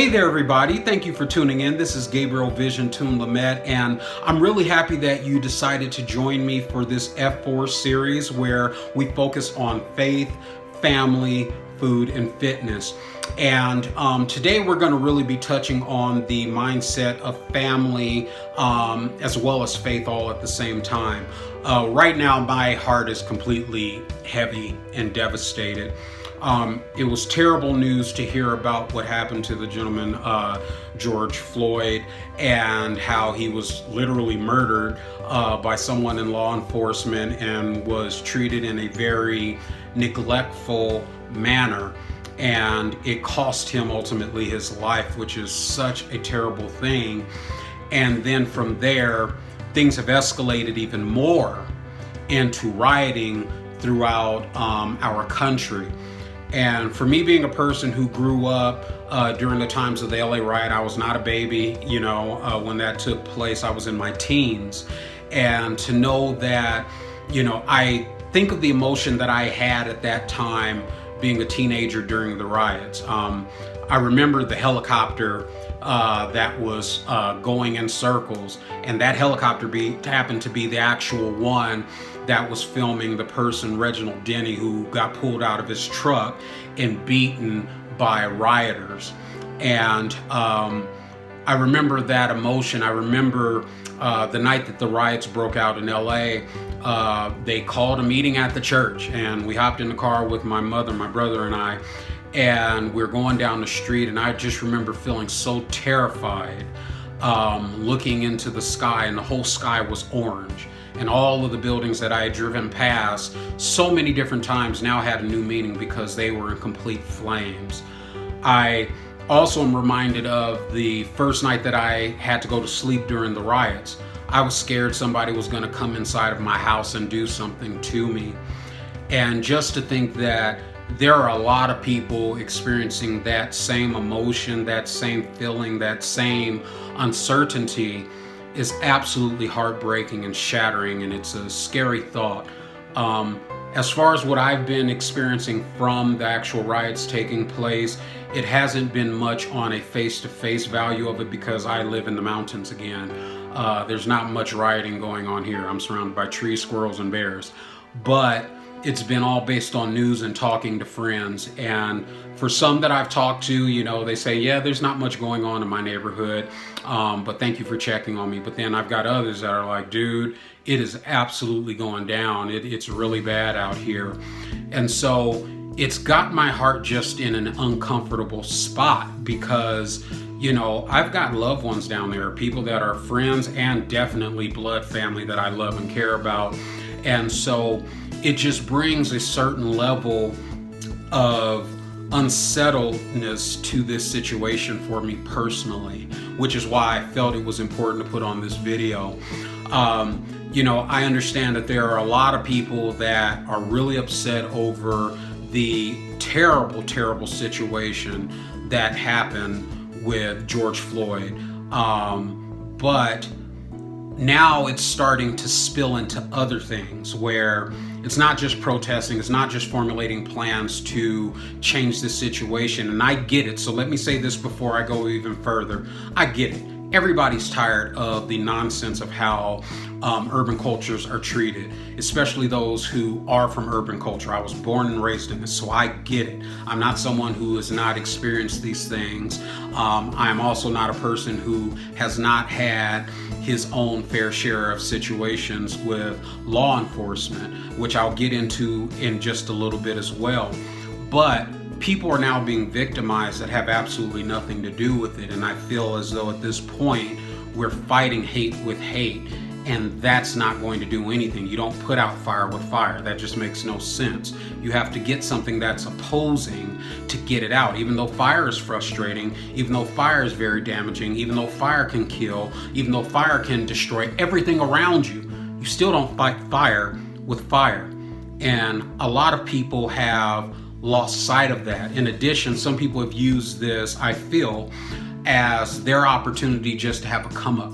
Hey there, everybody. Thank you for tuning in. This is Gabriel Visiontoon Lamette, and I'm really happy that you decided to join me for this F4 series where we focus on faith, family, food, and fitness. And today we're going to really be touching on the mindset of family as well as faith all at the same time. Right now, my heart is completely heavy and devastated. It was terrible news to hear about what happened to the gentleman, George Floyd, and how he was literally murdered by someone in law enforcement and was treated in a very neglectful manner. And it cost him ultimately his life, which is such a terrible thing. And then from there, things have escalated even more into rioting throughout our country. And for me, being a person who grew up during the times of the LA riot, I was not a baby, when that took place. I was in my teens. And to know that, I think of the emotion that I had at that time being a teenager during the riots. I remember the helicopter that was going in circles, and that helicopter happened to be the actual one that was filming the person, Reginald Denny, who got pulled out of his truck and beaten by rioters. And I remember that emotion. I remember the night that the riots broke out in LA, they called a meeting at the church, and we hopped in the car with my mother, my brother, and I, and we're going down the street, and I just remember feeling so terrified, looking into the sky, and the whole sky was orange. And all of the buildings that I had driven past so many different times now had a new meaning because they were in complete flames. I also am reminded of the first night that I had to go to sleep during the riots. I was scared somebody was going to come inside of my house and do something to me. And just to think that there are a lot of people experiencing that same emotion, that same feeling, that same uncertainty is absolutely heartbreaking and shattering, and it's a scary thought. As far as what I've been experiencing from the actual riots taking place, it hasn't been much on a face-to-face value of it because I live in the mountains again. There's not much rioting going on here. I'm surrounded by trees, squirrels, and bears. But it's been all based on news and talking to friends. And for some that I've talked to, they say, yeah, there's not much going on in my neighborhood, but thank you for checking on me. But then I've got others that are like, dude, it is absolutely going down. It's really bad out here. And so it's got my heart just in an uncomfortable spot because, I've got loved ones down there, people that are friends and definitely blood family that I love and care about. And so it just brings a certain level of unsettledness to this situation for me personally, which is why I felt it was important to put on this video. I understand that there are a lot of people that are really upset over the terrible, terrible situation that happened with George Floyd. But now it's starting to spill into other things where it's not just protesting, it's not just formulating plans to change the situation. And I get it. So let me say this before I go even further. I get it. Everybody's tired of the nonsense of how urban cultures are treated, especially those who are from urban culture. I was born and raised in this, so I get it. I'm not someone who has not experienced these things. I'm also not a person who has not had his own fair share of situations with law enforcement, which I'll get into in just a little bit as well. But people are now being victimized that have absolutely nothing to do with it. And I feel as though at this point, we're fighting hate with hate. And that's not going to do anything. You don't put out fire with fire. That just makes no sense. You have to get something that's opposing to get it out. Even though fire is frustrating, even though fire is very damaging, even though fire can kill, even though fire can destroy everything around you, you still don't fight fire with fire. And a lot of people have lost sight of that. In addition, some people have used this, I feel, as their opportunity just to have a come up.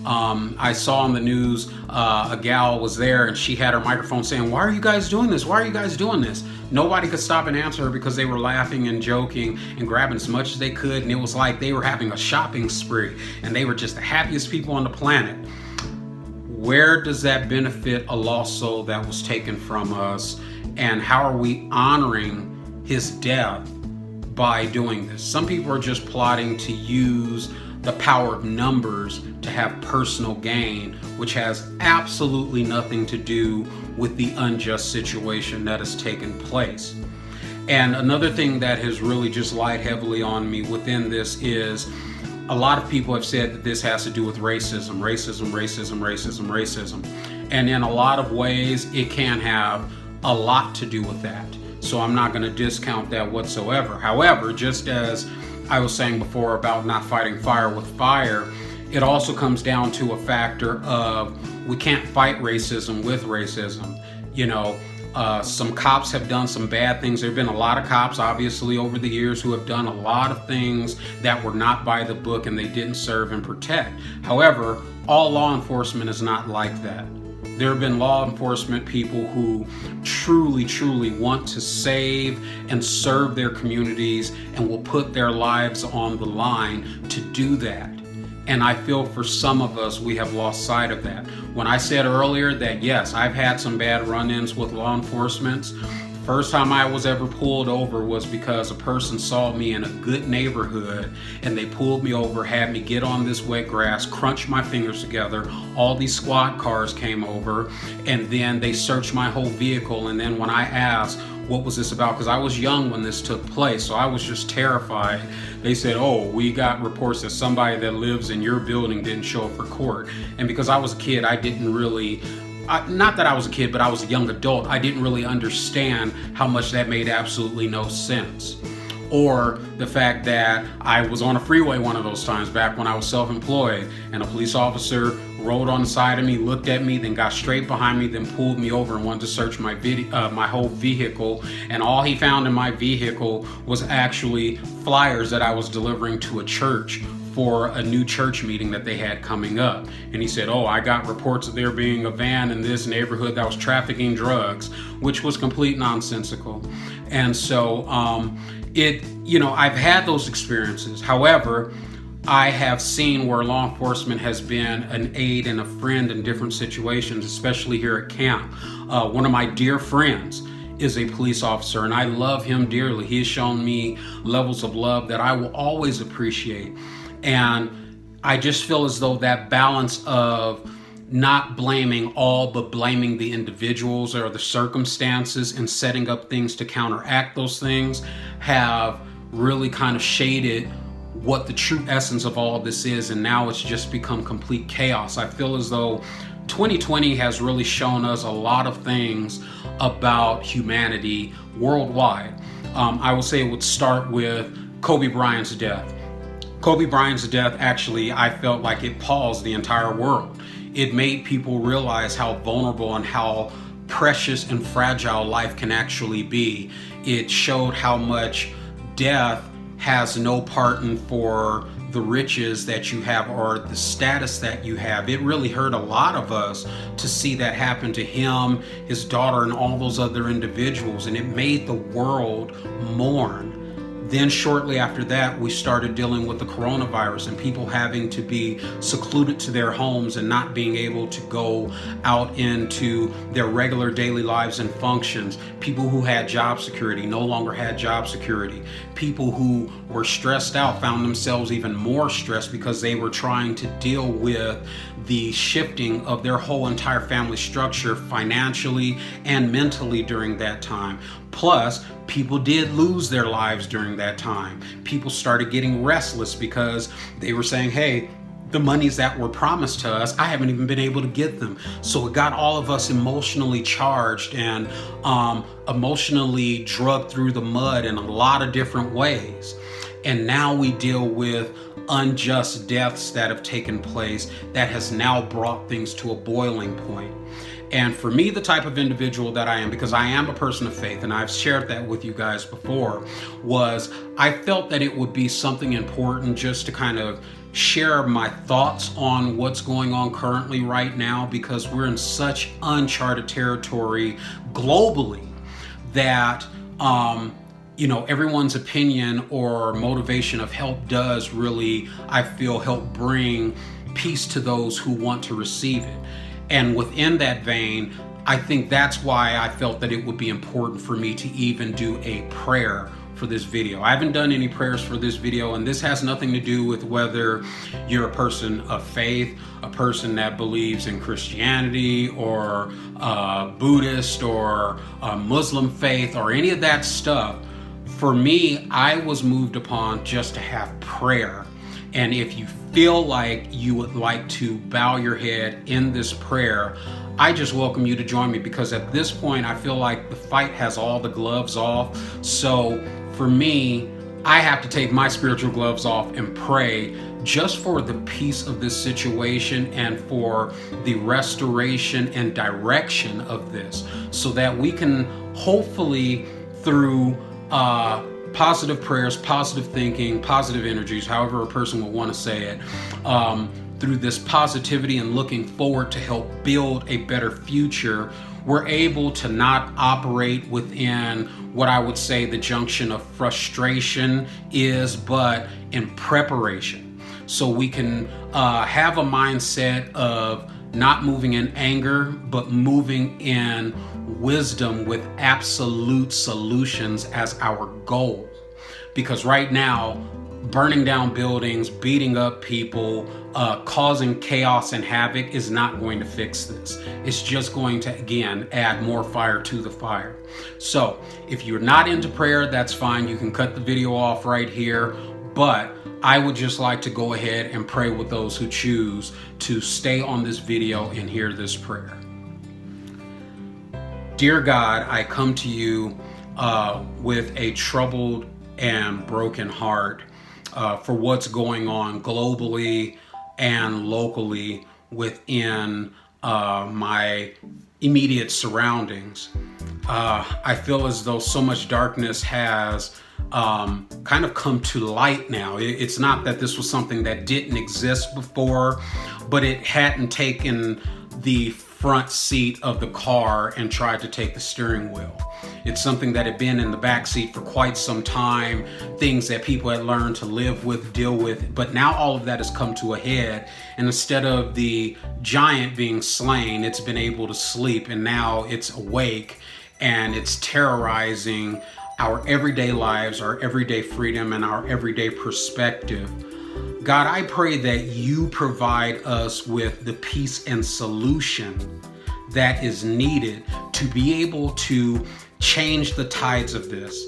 I saw on the news a gal was there and she had her microphone saying, "Why are you guys doing this? Why are you guys doing this?" Nobody could stop and answer her because they were laughing and joking and grabbing as much as they could. And it was like they were having a shopping spree and they were just the happiest people on the planet. Where does that benefit a lost soul that was taken from us? And how are we honoring his death by doing this? Some people are just plotting to use the power of numbers to have personal gain, which has absolutely nothing to do with the unjust situation that has taken place. And another thing that has really just lied heavily on me within this is a lot of people have said that this has to do with racism. And in a lot of ways, it can have a lot to do with that. So I'm not going to discount that whatsoever. However, just as I was saying before about not fighting fire with fire, it also comes down to a factor of we can't fight racism with racism. You know, some cops have done some bad things. There have been a lot of cops, obviously, over the years who have done a lot of things that were not by the book and they didn't serve and protect. However, all law enforcement is not like that. There have been law enforcement people who truly want to save and serve their communities and will put their lives on the line to do that. And I feel for some of us, we have lost sight of that. When I said earlier that, yes, I've had some bad run-ins with law enforcement. The first time I was ever pulled over was because a person saw me in a good neighborhood and they pulled me over, had me get on this wet grass, crunch my fingers together. All these squad cars came over and then they searched my whole vehicle. And then when I asked, what was this about? Because I was young when this took place, so I was just terrified. They said, "Oh, we got reports that somebody that lives in your building didn't show up for court." And because I was a kid, I didn't really, not that I was a kid, but I was a young adult, I didn't really understand how much that made absolutely no sense. Or the fact that I was on a freeway one of those times back when I was self-employed and a police officer rode on the side of me, looked at me, then got straight behind me, then pulled me over and wanted to search my whole vehicle. And all he found in my vehicle was actually flyers that I was delivering to a church for a new church meeting that they had coming up. And he said, "Oh, I got reports of there being a van in this neighborhood that was trafficking drugs," which was complete nonsensical. And so I've had those experiences. However, I have seen where law enforcement has been an aid and a friend in different situations, especially here at camp. One of my dear friends is a police officer and I love him dearly. He has shown me levels of love that I will always appreciate. And I just feel as though that balance of not blaming all, but blaming the individuals or the circumstances and setting up things to counteract those things have really kind of shaded what the true essence of all of this is. And now it's just become complete chaos. I feel as though 2020 has really shown us a lot of things about humanity worldwide. I will say it would start with Kobe Bryant's death. Kobe Bryant's death, actually, I felt like it paused the entire world. It made people realize how vulnerable and how precious and fragile life can actually be. It showed how much death has no pardon for the riches that you have or the status that you have. It really hurt a lot of us to see that happen to him, his daughter, and all those other individuals, and it made the world mourn. Then shortly after that, we started dealing with the coronavirus and people having to be secluded to their homes and not being able to go out into their regular daily lives and functions. People who had job security no longer had job security. People who were stressed out found themselves even more stressed because they were trying to deal with the shifting of their whole entire family structure financially and mentally during that time. Plus, people did lose their lives during that time. People started getting restless because they were saying, "Hey, the monies that were promised to us, I haven't even been able to get them." So it got all of us emotionally charged and emotionally drugged through the mud in a lot of different ways. And now we deal with unjust deaths that have taken place that has now brought things to a boiling point. And for me, the type of individual that I am, because I am a person of faith, and I've shared that with you guys before, was I felt that it would be something important just to kind of share my thoughts on what's going on currently right now, because we're in such uncharted territory globally that everyone's opinion or motivation of help does really, I feel, help bring peace to those who want to receive it. And within that vein, I think that's why I felt that it would be important for me to even do a prayer for this video. I haven't done any prayers for this video, and this has nothing to do with whether you're a person of faith, a person that believes in Christianity or Buddhist or Muslim faith or any of that stuff. For me, I was moved upon just to have prayer. And if you feel like you would like to bow your head in this prayer, I just welcome you to join me, because at this point, I feel like the fight has all the gloves off. So for me, I have to take my spiritual gloves off and pray just for the peace of this situation and for the restoration and direction of this, so that we can hopefully, through positive prayers, positive thinking, positive energies, however a person would want to say it, through this positivity and looking forward to help build a better future, we're able to not operate within what I would say the junction of frustration is, but in preparation. So we can have a mindset of not moving in anger, but moving in wisdom with absolute solutions as our goal. Because right now, burning down buildings, beating up people, causing chaos and havoc is not going to fix this. It's just going to, again, add more fire to the fire. So if you're not into prayer, that's fine. You can cut the video off right here. But I would just like to go ahead and pray with those who choose to stay on this video and hear this prayer. Dear God, I come to you with a troubled and broken heart for what's going on globally and locally within my immediate surroundings. I feel as though so much darkness has kind of come to light now. It's not that this was something that didn't exist before, but it hadn't taken the front seat of the car and tried to take the steering wheel. It's something that had been in the back seat for quite some time, things that people had learned to live with, deal with, but now all of that has come to a head, and instead of the giant being slain, it's been able to sleep, and now it's awake and it's terrorizing our everyday lives, our everyday freedom, and our everyday perspective. God, I pray that you provide us with the peace and solution that is needed to be able to change the tides of this.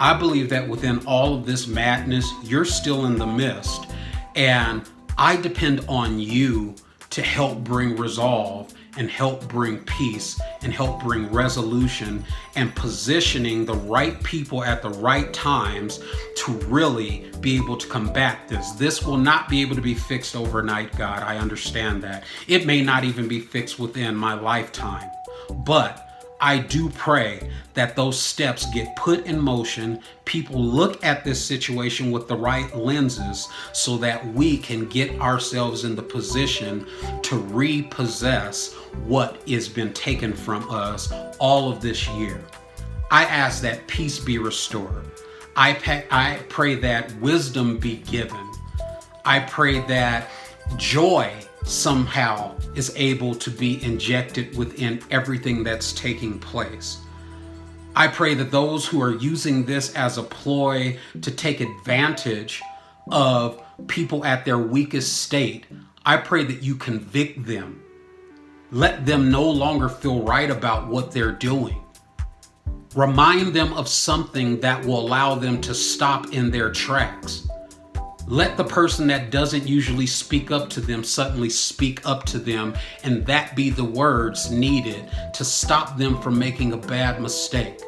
I believe that within all of this madness, you're still in the midst, and I depend on you to help bring resolve and help bring peace and help bring resolution and positioning the right people at the right times to really be able to combat this. This will not be able to be fixed overnight, God. I understand that. It may not even be fixed within my lifetime, but I do pray that those steps get put in motion. People look at this situation with the right lenses so that we can get ourselves in the position to repossess what has been taken from us all of this year. I ask that peace be restored. I pray that wisdom be given. I pray that joy somehow is able to be injected within everything that's taking place. I pray that those who are using this as a ploy to take advantage of people at their weakest state, I pray that you convict them. Let them no longer feel right about what they're doing. Remind them of something that will allow them to stop in their tracks. Let the person that doesn't usually speak up to them suddenly speak up to them, and that be the words needed to stop them from making a bad mistake.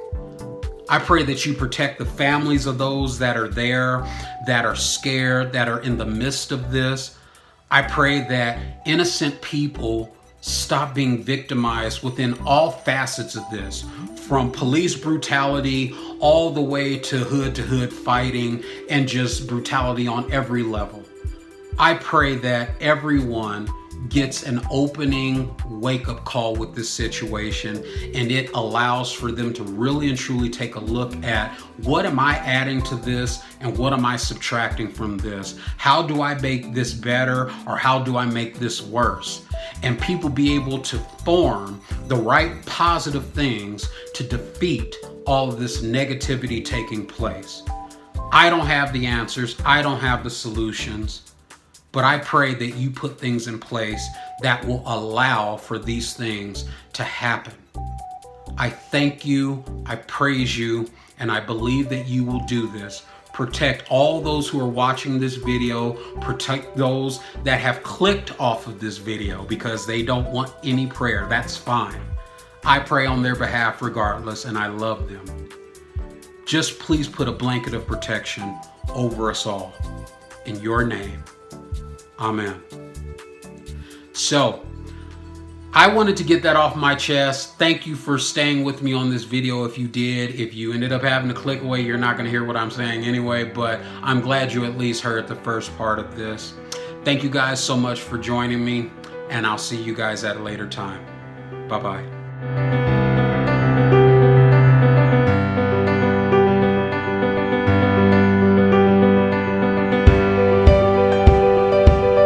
I pray that you protect the families of those that are there, that are scared, that are in the midst of this. I pray that innocent people Stop being victimized within all facets of this, from police brutality all the way to hood fighting and just brutality on every level. I pray that everyone gets an opening wake-up call with this situation, and it allows for them to really and truly take a look at, what am I adding to this and what am I subtracting from this? How do I make this better, or how do I make this worse? And people be able to form the right positive things to defeat all of this negativity taking place. I don't have the answers. I don't have the solutions. But I pray that you put things in place that will allow for these things to happen. I thank you, I praise you, and I believe that you will do this. Protect all those who are watching this video. Protect those that have clicked off of this video because they don't want any prayer. That's fine. I pray on their behalf regardless, and I love them. Just please put a blanket of protection over us all. In your name. Amen. So, I wanted to get that off my chest. Thank you for staying with me on this video if you did. If you ended up having to click away, you're not going to hear what I'm saying anyway, but I'm glad you at least heard the first part of this. Thank you guys so much for joining me, and I'll see you guys at a later time. Bye-bye.